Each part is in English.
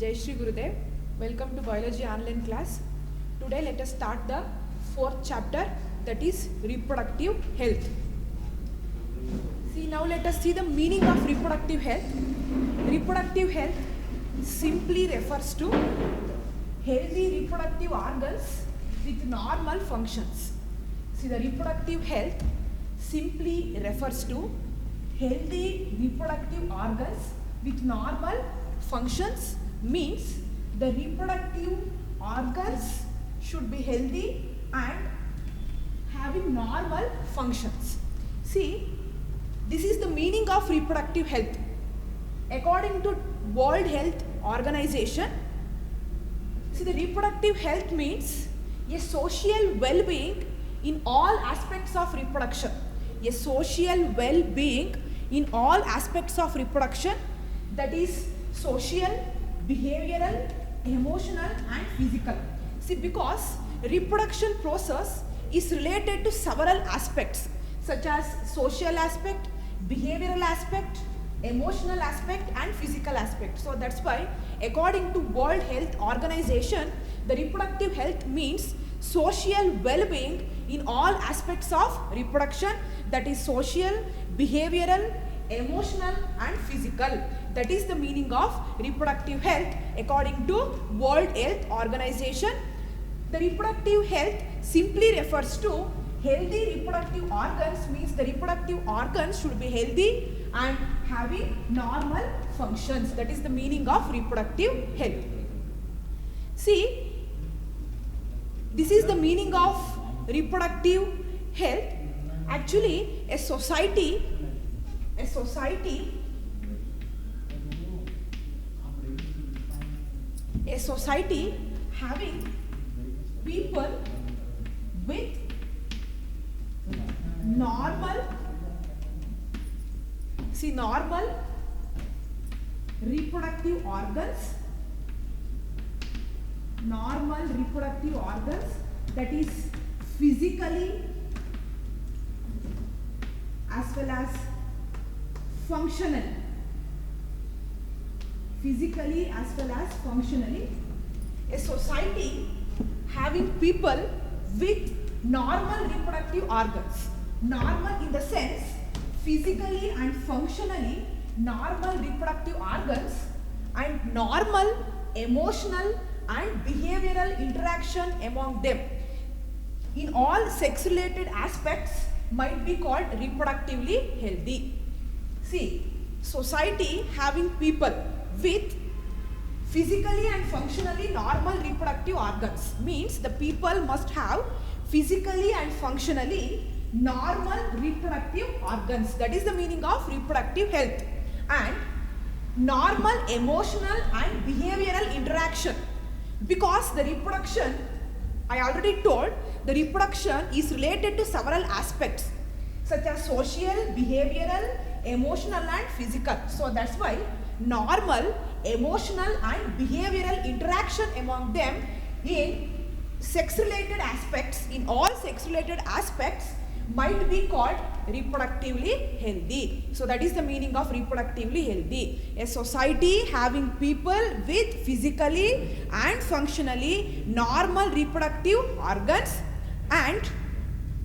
Jai Shri Gurudev. Welcome to Biology online class. Today let us start the fourth chapter, that is reproductive health. See, now let us see the meaning of reproductive health. Reproductive health simply refers to healthy reproductive organs with normal functions. See, the reproductive health simply refers to healthy reproductive organs with normal functions, means the reproductive organs should be healthy and having normal functions. See, this is the meaning of reproductive health. According to World Health Organization, see, the reproductive health means a social well-being in all aspects of reproduction. A social well-being in all aspects of reproduction, that is social, behavioral, emotional and physical. See, because reproduction process is related to several aspects such as social aspect, behavioral aspect, emotional aspect and physical aspect. So that's why according to World Health Organization, the reproductive health means social well-being in all aspects of reproduction, that is social, behavioral, emotional and physical. That is the meaning of reproductive health according to World Health Organization. The reproductive health simply refers to healthy reproductive organs, means the reproductive organs should be healthy and having normal functions. That is the meaning of reproductive health. See, this is the meaning of reproductive health. Actually, a society having people with normal reproductive organs, that is physically as well as functionally. A society having people with normal reproductive organs. Normal in the sense physically and functionally normal reproductive organs and normal emotional and behavioral interaction among them in all sex related aspects might be called reproductively healthy. See, society having people with physically and functionally normal reproductive organs means the people must have physically and functionally normal reproductive organs. That is the meaning of reproductive health. And normal emotional and behavioral interaction, because the reproduction, I already told, the reproduction is related to several aspects such as social, behavioral, emotional and physical. So that's why normal emotional and behavioral interaction among them in sex related aspects, in all sex related aspects might be called reproductively healthy. So that is the meaning of reproductively healthy. A society having people with physically and functionally normal reproductive organs and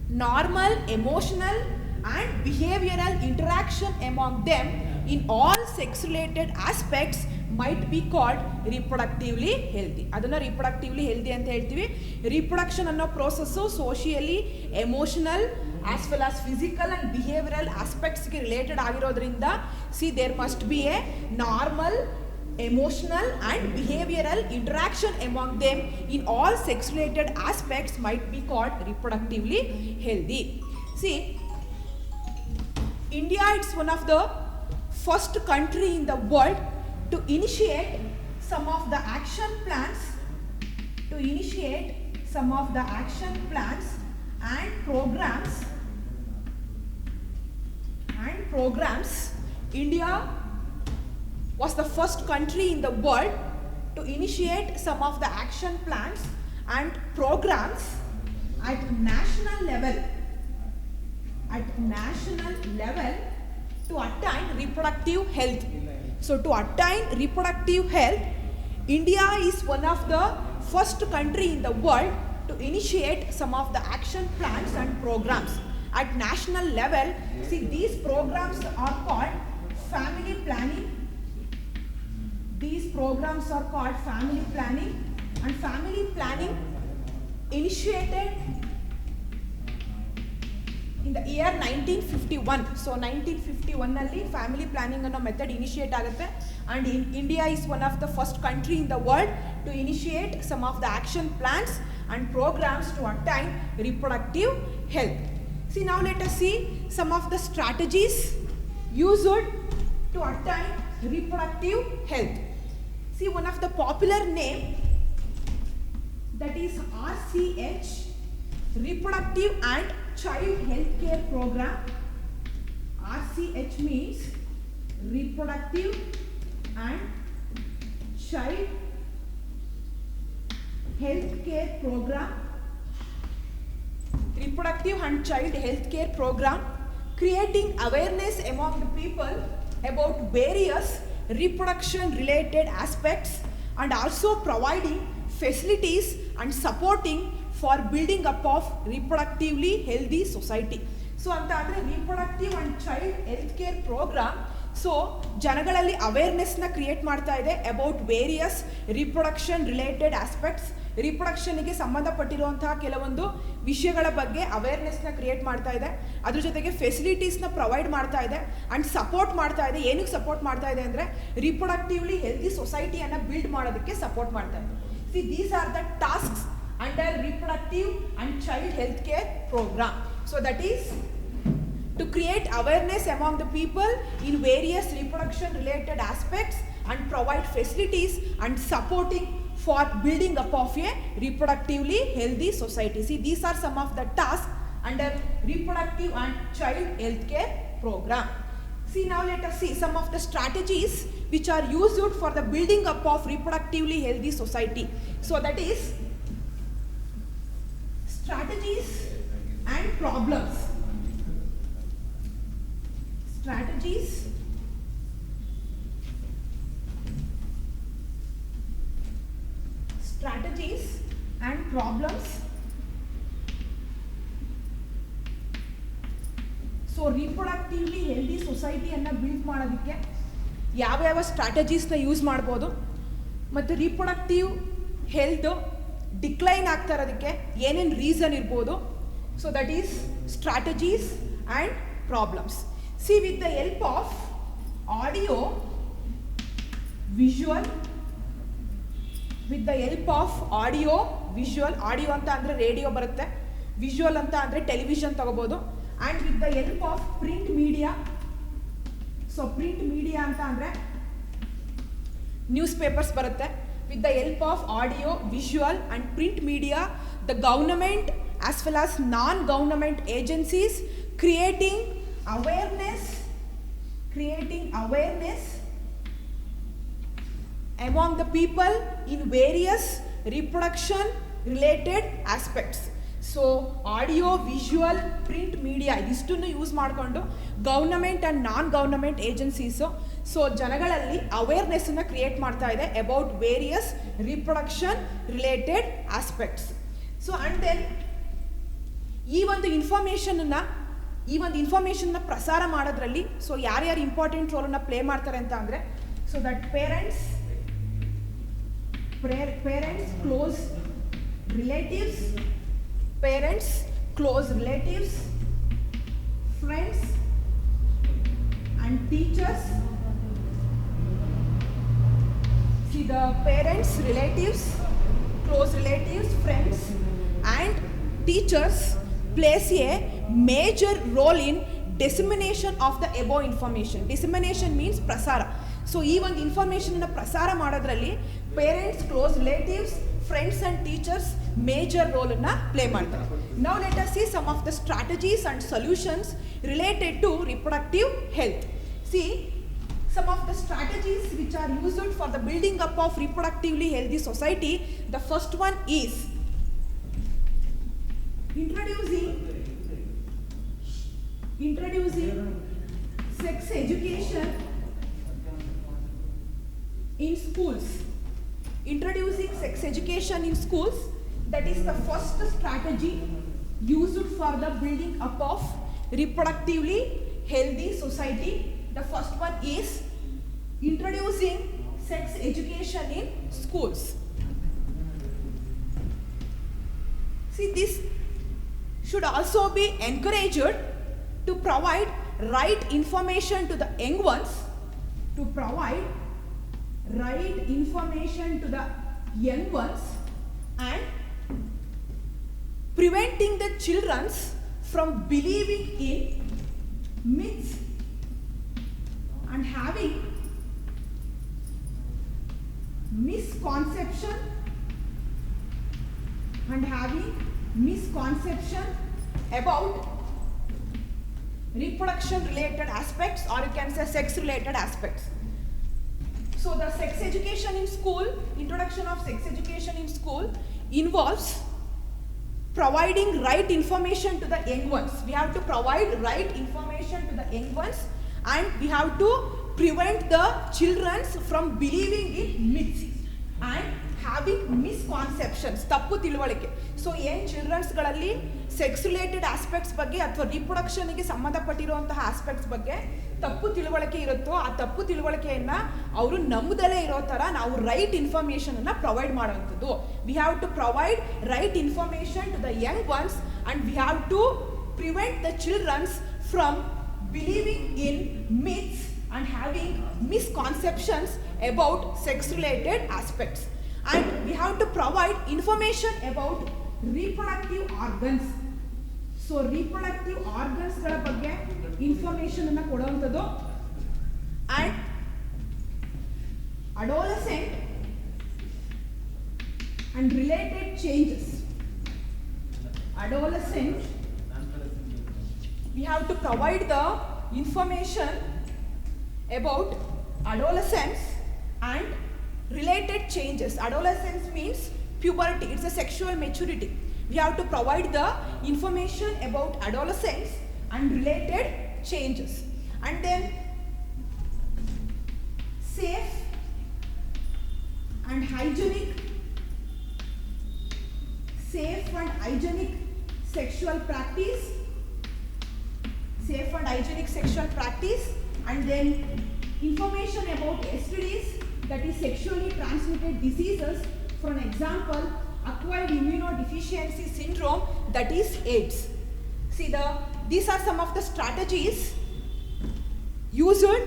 normal emotional and behavioral interaction among them in all sex related aspects might be called reproductively healthy. ಅದನ್ನ reproductively healthy ಅಂತ ಹೇಳ್ತೀವಿ. Reproduction ಅನ್ನೋ process socially, emotional as well as physical and behavioral aspects ಗೆ related ಆಗಿರೋದ್ರಿಂದ, see, there must be a normal emotional and behavioral interaction among them in all sex related aspects might be called reproductively healthy. See, India is one of the first country in the world to initiate some of the action plans and programs. India was the first country in the world to initiate some of the action plans and programs at national level to attain reproductive health. So to attain reproductive health, India is one of the first country in the world to initiate some of the action plans and programs at national level. See, these programs are called family planning. These programs are called family planning, and family planning initiated in the year 1951. So 1951 ನಲ್ಲಿ family planning ಅನ್ನೋ method initiate ಆಗುತ್ತೆ, and India is one of the first country in the world to initiate some of the action plans and programs to attain reproductive health. See, now let us see some of the strategies used to attain reproductive health. See, one of the popular name, that is RCH, Reproductive and Child Health Care Program. RCH means Reproductive and Child Health Care Program. Reproductive and Child Health Care Program, creating awareness among the people about various reproduction related aspects, and also providing facilities and supporting for building up of reproductively healthy society. So anta andre reproductive and child health care program, so ಜನಗಳಲ್ಲಿ ಅವೇರ್ನೆಸ್ನ create ಮಾಡ್ತಾ ಇದೆ about various reproduction related aspects. ರಿಪ್ರೊಡಕ್ಷನ್ಗೆ ಸಂಬಂಧಪಟ್ಟಿರುವಂತಹ ಕೆಲವೊಂದು ವಿಷಯಗಳ ಬಗ್ಗೆ ಅವೇರ್ನೆಸ್ನ create ಮಾಡ್ತಾ ಇದೆ. ಅದ್ರ ಜೊತೆಗೆ ಫೆಸಿಲಿಟೀಸ್ನ ಪ್ರೊವೈಡ್ ಮಾಡ್ತಾ ಇದೆ ಆ್ಯಂಡ್ ಸಪೋರ್ಟ್ ಮಾಡ್ತಾ ಇದೆ. ಏನಕ್ಕೆ ಸಪೋರ್ಟ್ ಮಾಡ್ತಾ ಇದೆ ಅಂದರೆ ರಿಪ್ರೊಡಕ್ಟಿವ್ಲಿ ಹೆಲ್ದಿ ಸೊಸೈಟಿಯನ್ನು ಬಿಲ್ಡ್ ಮಾಡೋದಕ್ಕೆ ಸಪೋರ್ಟ್ ಮಾಡ್ತಾ ಇದೆ. See, these are the tasks under reproductive and child health care programme. So that is to create awareness among the people in various reproduction related aspects and provide facilities and supporting for building up of a reproductively healthy society. See, these are some of the tasks under reproductive and child health care program. See, now let us see some of the strategies which are used for the building up of reproductively healthy society. So that is strategies and problems. Strategies and problems. So reproductively healthy ಸೊಸೈಟಿಯನ್ನು build ಮಾಡೋದಕ್ಕೆ ಯಾವ್ಯಾವ ಸ್ಟ್ರಾಟಜೀಸ್ನ use ಮಾಡ್ಬೋದು, ಮತ್ತು reproductive health decline ಆಗ್ತಾ ಇರೋದಕ್ಕೆ ಏನೇನು reason ಇರ್ಬೋದು. So that is strategies and problems. See, with the help of audio, visual, audio ಅಂತ ಅಂದರೆ ರೇಡಿಯೋ ಬರುತ್ತೆ, ವಿಜುವಲ್ ಅಂತ ಅಂದರೆ ಟೆಲಿವಿಷನ್ ತಗೋಬೋದು, and with the help of print media. So print media ಅಂತ ಅಂದರೆ ನ್ಯೂಸ್ ಪೇಪರ್ಸ್ ಬರುತ್ತೆ. With the help of audio, visual and print media, the government as well as non government agencies creating awareness among the people in various reproduction related aspects. So audio, visual, print media ಇದಿಷ್ಟನ್ನು use ಮಾಡಿಕೊಂಡು government and non government agencies so ಜನಗಳಲ್ಲಿ ಅವೇರ್ನೆಸ್ಸನ್ನು create ಮಾಡ್ತಾ ಇದೆ about various reproduction related aspects. So and then ಈ ಒಂದು ಇನ್ಫಾರ್ಮೇಷನ್ನ ಪ್ರಸಾರ ಮಾಡೋದ್ರಲ್ಲಿ ಸೊ ಯಾರ್ಯಾರು ಇಂಪಾರ್ಟೆಂಟ್ ರೋಲನ್ನು ಪ್ಲೇ ಮಾಡ್ತಾರೆ ಅಂತ ಅಂದರೆ, so that parents, close relatives, friends and teachers. See, the parents, relatives, close relatives, friends and teachers plays a major role in dissemination of the above information. Dissemination means prasara. So ee one information na prasara ಮಾಡೋದ್ರಲ್ಲಿ parents, close relatives, friends and teachers major role na play ಮಾಡ್ತಾರೆ. Now let us see some of the strategies and solutions related to reproductive health. See, some of the strategies which are used for the building up of reproductively healthy society. The first one is introducing sex education in schools. introducing sex education in schools, that is the first strategy used for the building up of reproductively healthy society. The first one is introducing sex education in schools. See, this should also be encouraged to provide right information to the young ones, to provide right information to the young ones, and preventing the children from believing in myths and having misconception about reproduction related aspects, or you can say sex related aspects. So the sex education in school, introduction of sex education in school involves providing right information to the young ones. We have to provide right information to the young ones, and we have to prevent the children from believing in myths and having misconceptions, ತಪ್ಪು ತಿಳುವಳಿಕೆ. So ಏನು ಚಿಲ್ಡ್ರನ್ಸ್ಗಳಲ್ಲಿ sex related aspects ಬಗ್ಗೆ ಅಥವಾ ರಿಪ್ರೊಡಕ್ಷನ್ಗೆ ಸಂಬಂಧಪಟ್ಟಿರುವಂತಹ aspects ಬಗ್ಗೆ ತಪ್ಪು ತಿಳುವಳಿಕೆ ಇರುತ್ತೋ ಆ ತಪ್ಪು ತಿಳುವಳಿಕೆಯನ್ನು ಅವರು ನಂಬದಲ್ಲೇ ಇರೋ ಥರ ನಾವು ರೈಟ್ ಇನ್ಫಾರ್ಮೇಷನನ್ನು ಪ್ರೊವೈಡ್ ಮಾಡುವಂಥದ್ದು. We have to provide right information to the young ones and we have to prevent the childrens from believing in myths and having misconceptions about sex related aspects. And we have to provide information about reproductive organs. So reproductive organs ಗಳ ಬಗ್ಗೆ information ಅನ್ನು ಕೊಡುವಂಥದ್ದು. And adolescent and related changes. Adolescent, we have to provide the information about adolescence and related changes. Adolescence means puberty, it's a sexual maturity. We have to provide the information about adolescence and related changes. And then safe and hygienic sexual practice, safe and hygienic sexual practice, and then information about STDs, that is sexually transmitted diseases. For an example, acquired immunodeficiency syndrome, that is AIDS. See, these are some of the strategies used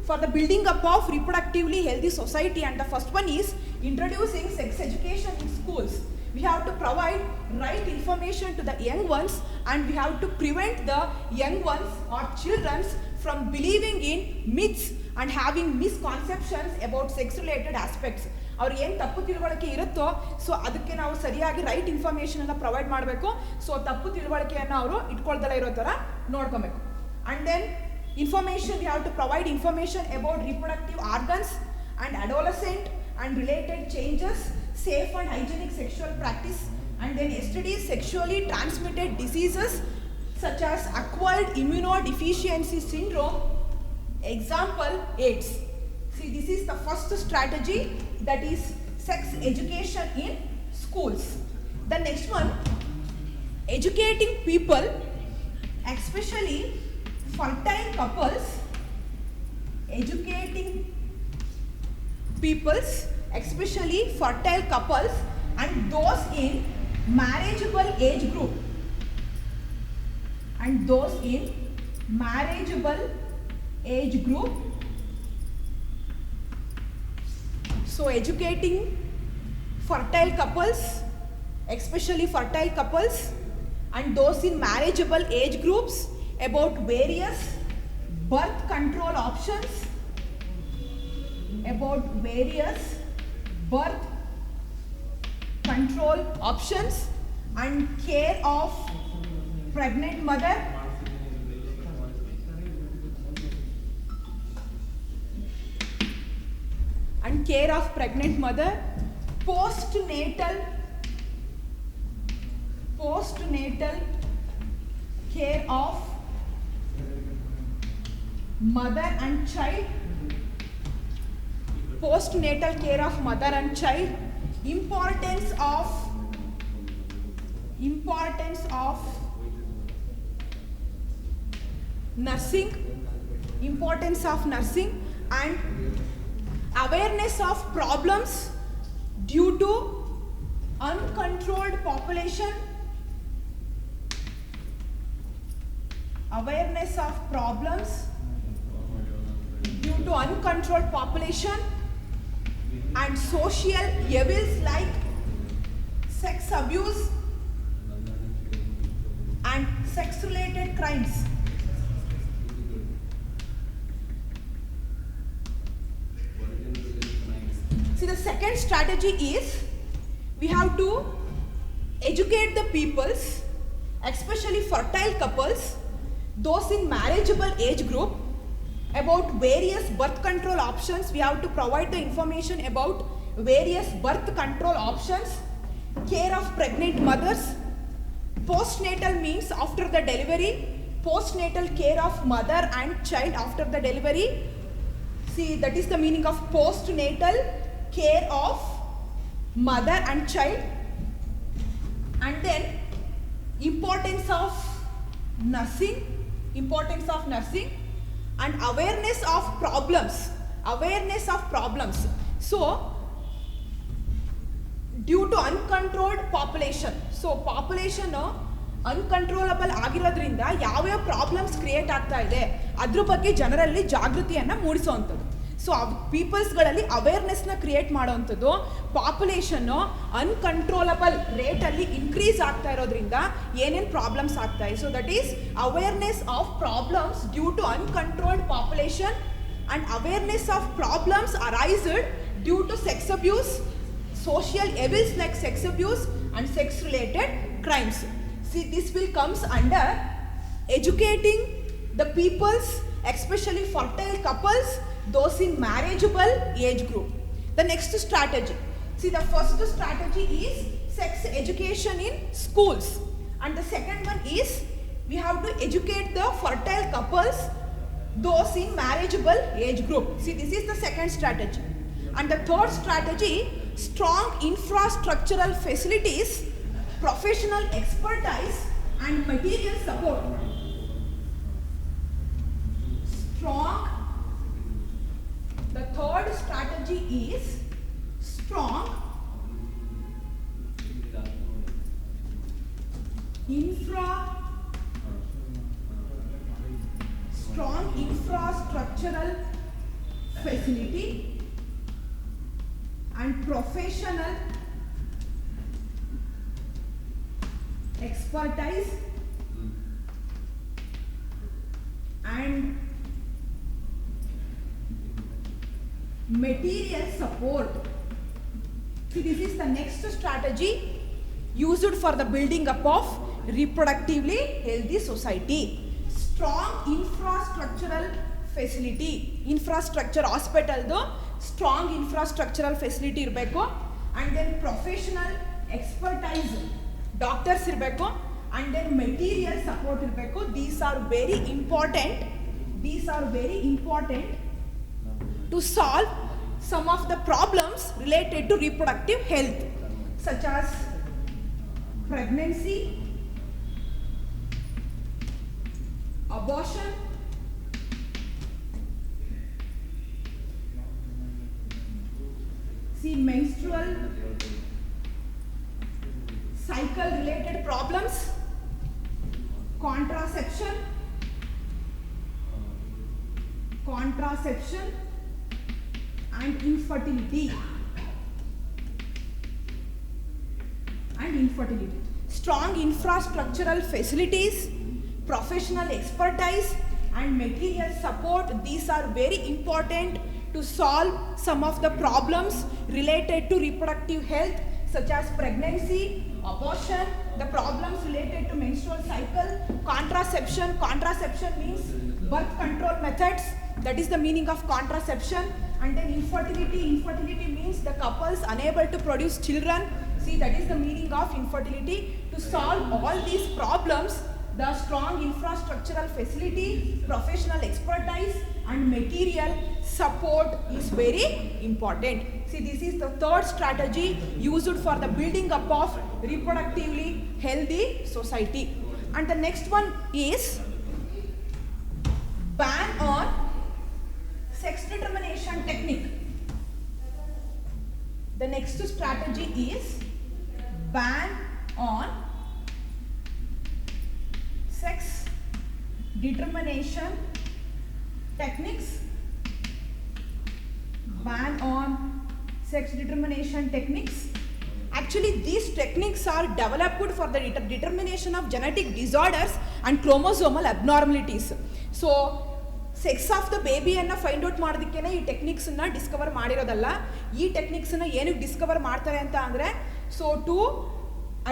for the building up of reproductively healthy society, and the first one is introducing sex education in schools. We have to provide right information to the young ones, and we have to prevent the young ones or children from believing in myths and having misconceptions about sex related aspects. ಅವ್ರು ಏನು ತಪ್ಪು ತಿಳುವಳಿಕೆ ಇರುತ್ತೋ so ಅದಕ್ಕೆ ನಾವು ಸರಿಯಾಗಿ right ಇನ್ಫಾರ್ಮೇಷನನ್ನು provide ಮಾಡಬೇಕು. ಸೊ ತಪ್ಪು ತಿಳುವಳಿಕೆಯನ್ನು ಅವರು ಇಟ್ಕೊಳ್ದಲ್ಲ ಇರೋ ಥರ ನೋಡ್ಕೊಬೇಕು. And then information, we have to provide information about reproductive organs and adolescent and related changes, safe and hygienic sexual practice, and then STDs, sexually transmitted diseases such as acquired immunodeficiency syndrome, example AIDS. See, this is the first strategy, that is sex education in schools. The next one, educating people, especially fertile couples, educating peoples, especially fertile couples and those in marriageable age group, So educating fertile couples, especially fertile couples and those in marriageable age groups about various birth control options, and care of pregnant mother, postnatal care of mother and child, importance of nursing, and awareness of problems due to uncontrolled population, and social evils like sex abuse and sex related crimes. See, the second strategy is we have to educate the peoples, especially fertile couples, those in marriageable age group, about various birth control options. We have to provide the information about various birth control options, care of pregnant mothers, postnatal means after the delivery, postnatal care of mother and child after the delivery. See, that is the meaning of postnatal care of mother and child. And then importance of nursing, and awareness of problems. So, due to uncontrolled population, so population uncontrollable ಆಗಿರೋದ್ರಿಂದ ಯಾವ್ಯಾವ problems create ಆಗ್ತಾ ಇದೆ ಅದ್ರ ಬಗ್ಗೆ ಜನರಲ್ಲಿ ಜಾಗೃತಿಯನ್ನು ಮೂಡಿಸುವಂಥದ್ದು. So ಪೀಪಲ್ಸ್ಗಳಲ್ಲಿ ಅವೇರ್ನೆಸ್ನ ಕ್ರಿಯೇಟ್ ಮಾಡೋವಂಥದ್ದು. ಪಾಪ್ಯುಲೇಷನ್ನು ಅನ್ಕಂಟ್ರೋಲಬಲ್ ರೇಟಲ್ಲಿ ಇನ್ಕ್ರೀಸ್ ಆಗ್ತಾ ಇರೋದ್ರಿಂದ ಏನೇನು ಪ್ರಾಬ್ಲಮ್ಸ್ ಆಗ್ತಾ ಇದೆ. So that is awareness of problems due to uncontrolled population and awareness of problems arised due to sex abuse, social evils like sex abuse and sex related crimes. See, this will comes under educating the peoples, especially fertile couples, those in marriageable age group. The next strategy, see, the first strategy is sex education in schools, and the second one is we have to educate the fertile couples, those in marriageable age group. See, this is the second strategy. And the third strategy, strong infrastructural facilities, professional expertise and material support. The third strategy is strong infrastructural facility and professional expertise and material support. See, this is the next strategy used for the building up of reproductively healthy society. Strong infrastructural facility, infrastructure hospital do strong infrastructural facility irbeku, and then professional expertise doctors irbeku, and then material support irbeku. These are very important to solve some of the problems related to reproductive health, such as pregnancy, abortion, see, menstrual cycle related problems, contraception and infertility. Strong infrastructural facilities, professional expertise and material support, these are very important to solve some of the problems related to reproductive health, such as pregnancy, abortion, the problems related to menstrual cycle, contraception. Contraception means birth control methods, that is the meaning of contraception. And then infertility means the couples unable to produce children. See, that is the meaning of infertility. To solve all these problems, the strong infrastructural facility, professional expertise and material support is very important. See, this is the third strategy used for the building up of reproductively healthy society. And the next one is ban on sex determination technique. The next strategy is ban on sex determination techniques. Ban on sex determination techniques. Actually, these techniques are developed for the determination of genetic disorders and chromosomal abnormalities. So, sex of the ಬೇಬಿಯನ್ನು find out ಮಾಡೋದಕ್ಕೇ ಈ ಟೆಕ್ನಿಕ್ಸನ್ನು Discover ಮಾಡಿರೋದಲ್ಲ. ಈ ಟೆಕ್ನಿಕ್ಸನ್ನು ಏನಕ್ಕೆ Discover ಮಾಡ್ತಾರೆ ಅಂತ ಅಂದರೆ, so to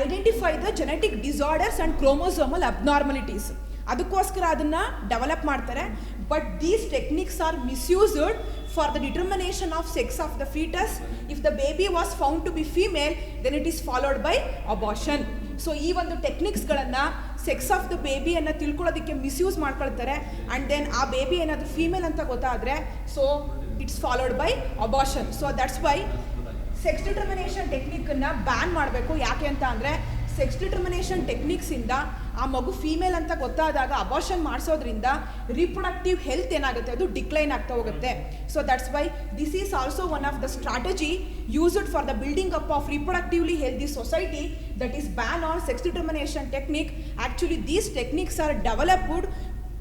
identify the genetic disorders and chromosomal abnormalities, ಅದಕ್ಕೋಸ್ಕರ ಅದನ್ನು ಡೆವಲಪ್ ಮಾಡ್ತಾರೆ. But these techniques are misused for the determination of sex of the foetus. If the baby was found to be female, then it is followed by abortion. So ಈ ಒಂದು ಟೆಕ್ನಿಕ್ಸ್ಗಳನ್ನು sex of the ಬೇಬಿಯನ್ನು ತಿಳ್ಕೊಳ್ಳೋದಕ್ಕೆ misuse ಮಾಡ್ಕೊಳ್ತಾರೆ. And then ಆ baby ಏನಾದರೂ female ಅಂತ ಗೊತ್ತಾದರೆ, so it's followed by abortion. So that's why sex determination ಟೆಕ್ನಿಕನ್ನು ban ಮಾಡಬೇಕು. ಯಾಕೆ ಅಂತ ಅಂದರೆ, ಸೆಕ್ಸ್ ಡಿಟರ್ಮಿನೇಷನ್ ಟೆಕ್ನಿಕ್ಸಿಂದ ಆ ಮಗು ಫೀಮೇಲ್ ಅಂತ ಗೊತ್ತಾದಾಗ ಅಬಾರ್ಷನ್ ಮಾಡಿಸೋದ್ರಿಂದ ರೀಪ್ರೊಡಕ್ಟಿವ್ ಹೆಲ್ತ್ ಏನಾಗುತ್ತೆ, ಅದು ಡಿಕ್ಲೈನ್ ಆಗ್ತಾ ಹೋಗುತ್ತೆ. So that's why this is also one of the strategy used for the building up of reproductively healthy society, that is ban on sex determination technique. Actually, these techniques are developed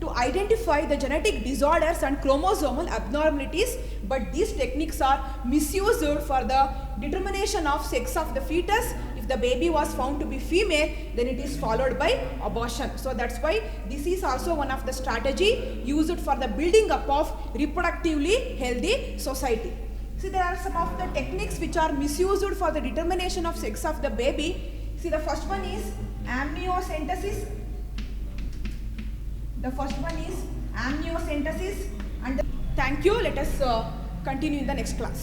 to identify the genetic disorders and chromosomal abnormalities, but these techniques are misused for the determination of sex of the fetus. If the baby was found to be female, then it is followed by abortion. So that's why this is also one of the strategy used for the building up of reproductively healthy society. See, there are some of the techniques which are misused for the determination of sex of the baby. See, the first one is amniocentesis. The first one is amniocentesis. And thank you. Let us continue in the next class.